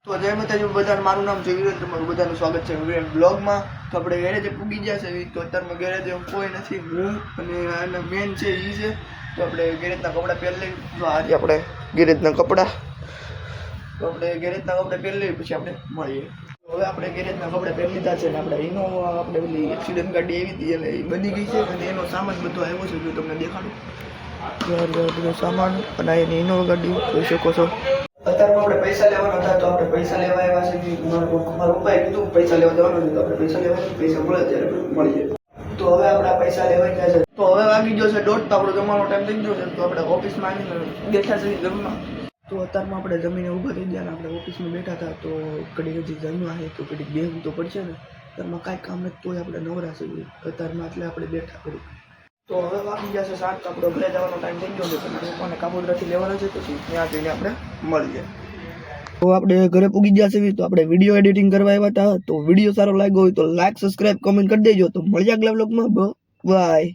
તો જય માતાજી બધાને, મારું નામ છે વિરેન, તમારું બધાનું સ્વાગત છે વિરેન બ્લોગમાં. તો આપણે ગેરેજે પૂગી ગયા છે. તો અત્યારમાં ગેરેજે કોઈ નથી, હું અને આના મેન છે એ છે. તો આપણે ગેરેજના કપડાં પહેરી લઈએ. તો આજે આપણે ગેરેજના કપડાં પહેરી લઈએ, પછી આપણે મળીએ. હવે આપણે ગેરેજના કપડાં પહેરી લીધા છે ને આપણે ઇનોવા, આપણે પેલી એક્સિડન્ટ ગાડી આવી હતી એટલે એ બની ગઈ છે અને એનો સામાન બધો આવ્યો છે. જો તમને દેખાડું બધો સામાન અને એની ઇનોવા ગાડી જોઈ શકો છો. અત્યારમાં આપણે પૈસા લેવાના હતા, તો આપણે પૈસા લેવા આવ્યા છે. મારા પપ્પાએ કીધું પૈસા લેવા જવાનું છે, તો આપણે પૈસા લેવા, પૈસા મળે ત્યારે મળીએ. તો હવે આપણા પૈસા લેવાઈ ગયા છે. તો હવે વાગી ગયો છે 1:30, તો આપણો જમવાનો ટાઈમ થઈ ગયો છે. તો આપણે ઓફિસમાં આવીને બેઠા છીએ જમવા. તો અત્યારમાં આપણે જમીને ઊભા થઈ ગયા ને આપણે ઓફિસમાં બેઠા હતા. તો ઘડી હજી જમવા છે, તો ઘડી બેહવું તો પડશે ને. અત્યારમાં કાંઈ કામ નથી, તોય આપણે નવરા છીએ અત્યારમાં, એટલે આપણે બેઠા કરી. તો હવે વાગી ગયા છે 7, આપણો ઘરે જવાનો ટાઈમ થઈ ગયો છે. તો પપ્પાને કાબોદરાથી લેવાના છે, પછી ત્યાં જઈને આપણે મળીએ. તો આપણે ઘરે પૂગી ગયા છે. તો આપણે વિડીયો એડિટિંગ કરવા આવ્યા હતા. તો વિડીયો સારો લાગ્યો હોય તો લાઈક, સબસ્ક્રાઇબ, કમેન્ટ કરી દેજો. તો મળીએ આગલા વ્લોગમાં. બાય.